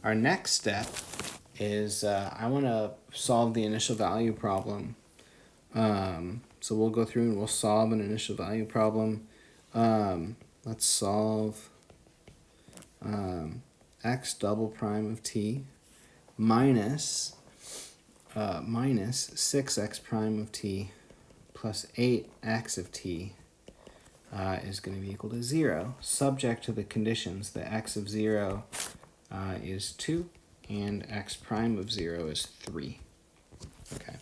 our next step is I want to solve the initial value problem. So we'll go through and we'll solve an initial value problem. Let's solve x double prime of t minus 6x prime of t plus 8x of t is going to be equal to 0, subject to the conditions that x of 0 is 2 and x prime of 0 is 3. Okay.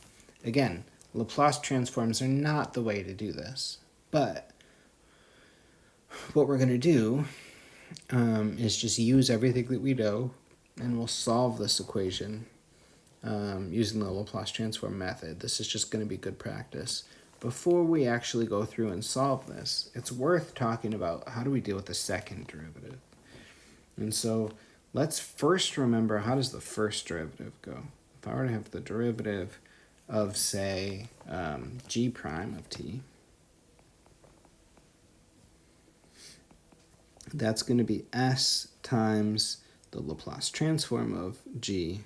Again, Laplace transforms are not the way to do this, but what we're going to do is just use everything that we know, and we'll solve this equation using the Laplace transform method. This is just going to be good practice. Before we actually go through and solve this, it's worth talking about how do we deal with the second derivative. And so let's first remember, how does the first derivative go? If I were to have the derivative of, say, g prime of t, that's going to be s times the Laplace transform of g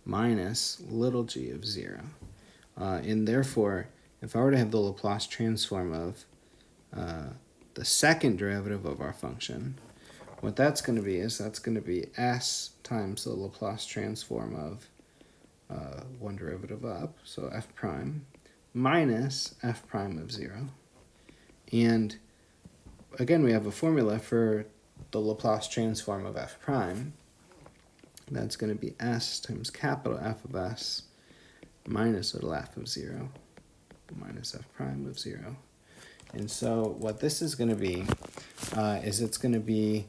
minus little g of 0. And therefore, if I were to have the Laplace transform of the second derivative of our function, what that's going to be is that's going to be s times the Laplace transform of one derivative up, so f prime, minus f prime of 0. And again, we have a formula for the Laplace transform of f prime. That's going to be s times capital F of s minus little f of 0 minus f prime of 0. And so what this is going to be is it's going to be,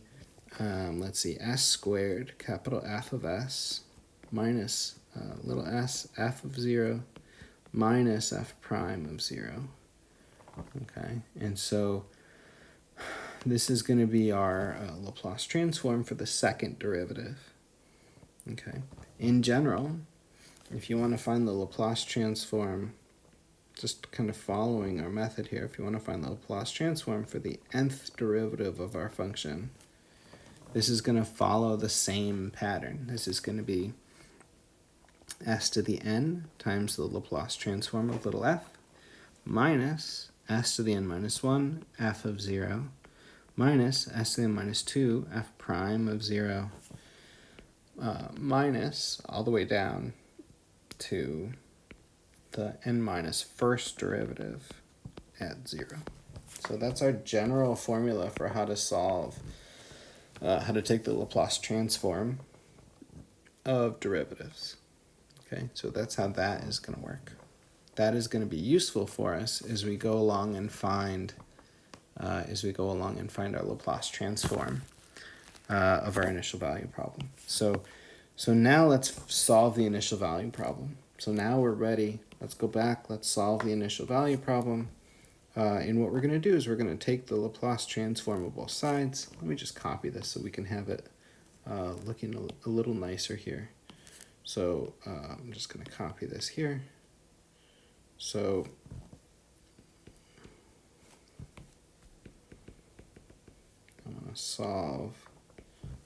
let's see, s squared capital F of s minus little s f of 0 minus f prime of 0. Okay, and so this is going to be our Laplace transform for the second derivative. Okay, in general, if you want to find the Laplace transform, just kind of following our method here, if you want to find the Laplace transform for the nth derivative of our function, this is going to follow the same pattern. This is going to be s to the n times the Laplace transform of little f minus s to the n minus 1 f of 0 minus s to the n minus 2 f prime of 0 minus all the way down to the n minus first derivative at 0. So that's our general formula for how to solve, how to take the Laplace transform of derivatives. Okay, so that's how that is going to work. That is going to be useful for us as we go along and find, our Laplace transform of our initial value problem. So now let's solve the initial value problem. So now we're ready. Let's go back. Let's solve the initial value problem. And what we're going to do is we're going to take the Laplace transform of both sides. Let me just copy this so we can have it looking a little nicer here. So I'm just going to copy this here. So I'm going to solve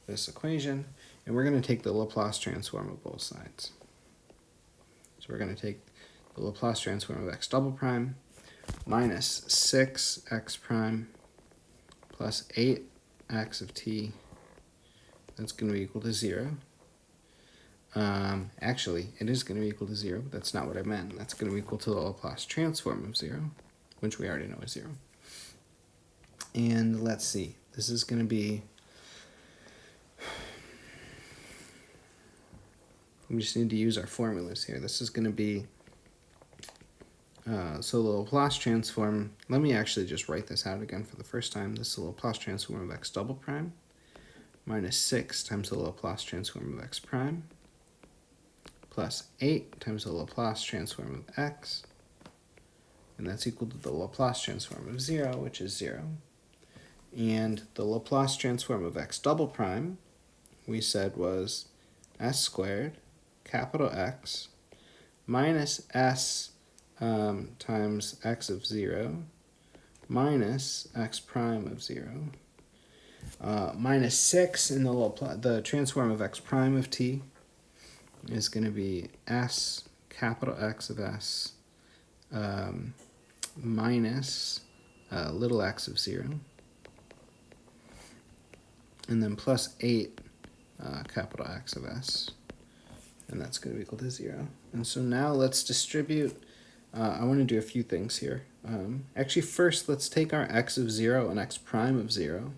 this equation, and we're going to take the Laplace transform of both sides. So we're going to take the Laplace transform of x double prime minus 6x prime plus 8x of t. That's going to be equal to 0. Actually, it is going to be equal to 0, but that's not what I meant. That's going to be equal to the Laplace transform of 0, which we already know is 0. And let's see. This is going to be... We just need to use our formulas here. This is going to be... so the Laplace transform... Let me actually just write this out again for the first time. This is the Laplace transform of x double prime minus 6 times the Laplace transform of x prime plus 8 times the Laplace transform of x, and that's equal to the Laplace transform of 0, which is 0. And the Laplace transform of x double prime, we said, was s squared, capital X, minus s times x of 0, minus x prime of 0. Minus 6 in the transform of x prime of t is going to be s capital X of s minus little x of 0. And then plus 8 capital X of s. And that's going to be equal to 0. And so now let's distribute. I want to do a few things here. Actually, first, let's take our x of 0 and x prime of 0.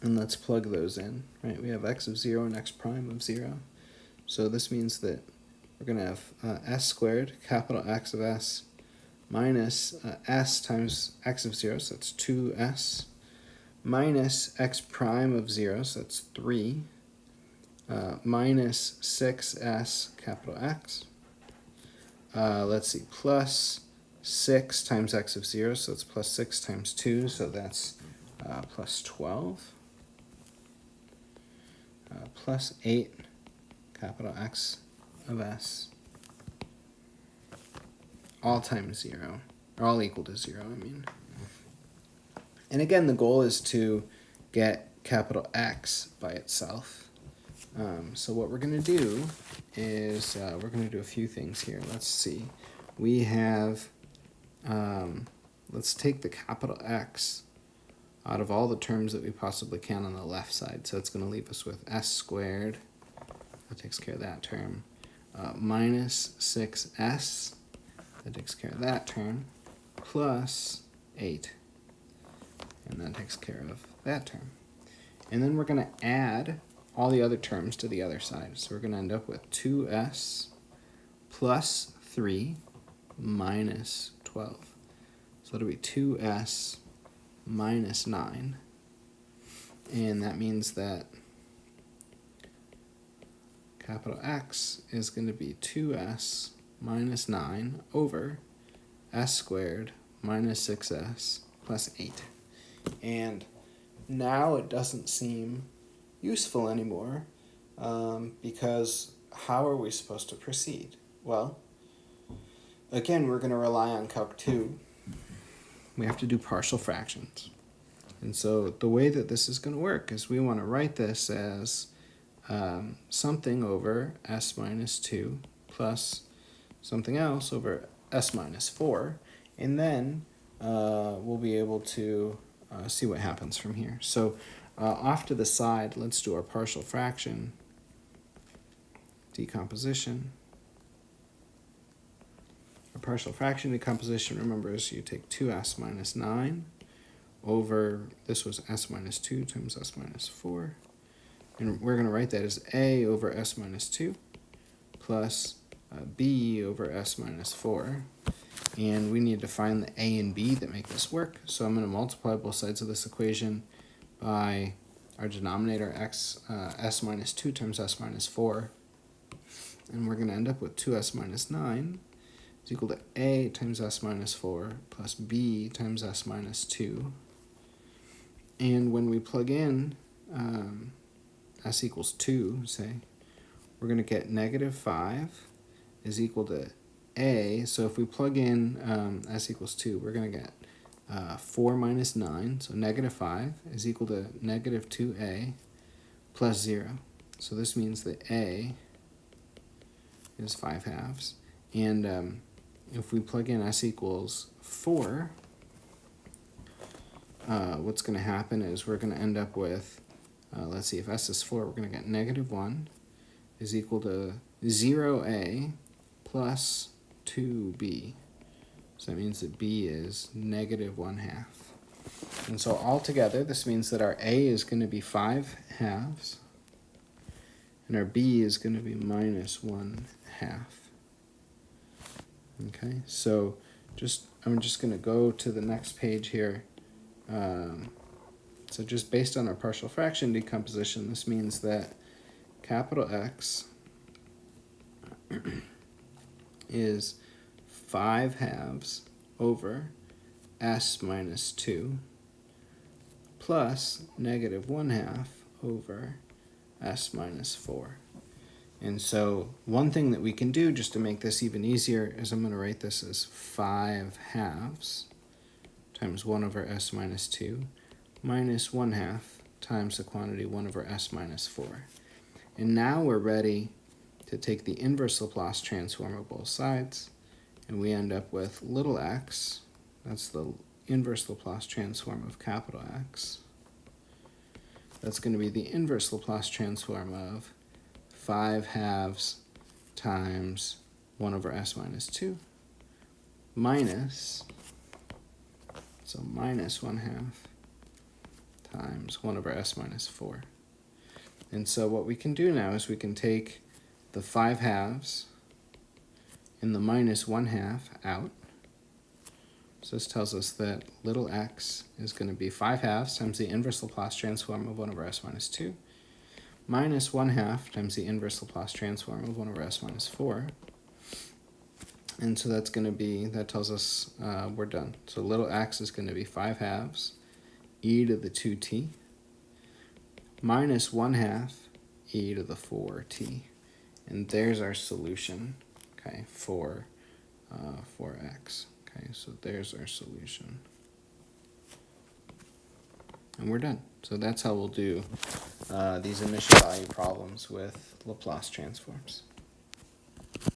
And let's plug those in. Right? We have x of 0 and x prime of 0. So this means that we're going to have s squared, capital X of s, minus s times x of 0, so that's 2s, minus x prime of 0, so that's 3, minus 6s capital X. Let's see, plus 6 times x of 0, so it's plus 6 times 2, so that's plus 12. Plus 8 capital X of s, all times 0, or all equal to 0, I mean. And again, the goal is to get capital X by itself. So what we're going to do is we're going to do a few things here. Let's see. We have, let's take the capital X out of all the terms that we possibly can on the left side. So it's going to leave us with s squared. That takes care of that term. Minus 6s. That takes care of that term. Plus 8. And that takes care of that term. And then we're going to add all the other terms to the other side. So we're going to end up with 2s plus 3 minus 12. So it'll be 2s minus 9. And that means that capital X is going to be 2s minus 9 over s squared minus 6s plus 8. And now it doesn't seem useful anymore because how are we supposed to proceed? Well, again, we're going to rely on Calc 2. We have to do partial fractions. And so the way that this is going to work is we want to write this as something over s minus 2 plus something else over s minus 4. And then we'll be able to see what happens from here. So off to the side, let's do our partial fraction decomposition. Our partial fraction decomposition, remember, is you take 2s minus 9 over, this was s minus 2 times s minus 4. And we're going to write that as a over s minus 2 plus b over s minus 4. And we need to find the a and b that make this work. So I'm going to multiply both sides of this equation by our denominator s minus 2 times s minus 4. And we're going to end up with 2s minus 9 is equal to a times s minus 4 plus b times s minus 2. And when we plug in s equals 2, say, we're going to get negative 5 is equal to a. So if we plug in s equals 2, we're going to get 4 minus 9. So negative 5 is equal to negative 2a plus 0. So this means that a is 5/2. And if we plug in s equals 4, what's going to happen is we're going to end up with, let's see, if s is 4, we're going to get negative 1 is equal to 0a plus 2b. So that means that b is negative 1/2. And so altogether, this means that our a is going to be 5/2, and our b is going to be minus 1/2. Okay, so I'm just going to go to the next page here. So just based on our partial fraction decomposition, this means that capital X is 5/2 over s minus 2 plus negative 1/2 over s minus 4. And so one thing that we can do just to make this even easier is I'm going to write this as 5/2 times 1 over s minus 2 minus 1/2 times the quantity 1 over s minus 4. And now we're ready to take the inverse Laplace transform of both sides, and we end up with little x, that's the inverse Laplace transform of capital X. That's going to be the inverse Laplace transform of 5/2 times 1 over s minus 2 minus, so minus 1/2 times 1 over s minus 4. And so what we can do now is we can take the 5/2 and the minus 1/2 out. So this tells us that little x is going to be 5/2 times the inverse Laplace transform of 1 over s minus 2 minus 1/2 times the inverse Laplace transform of 1 over s minus 4. And so that's going to be, that tells us we're done. So little x is going to be 5/2 e to the 2t minus 1/2 e to the 4t. And there's our solution, okay, for x. Okay, so there's our solution. And we're done. So that's how we'll do these initial value problems with Laplace transforms.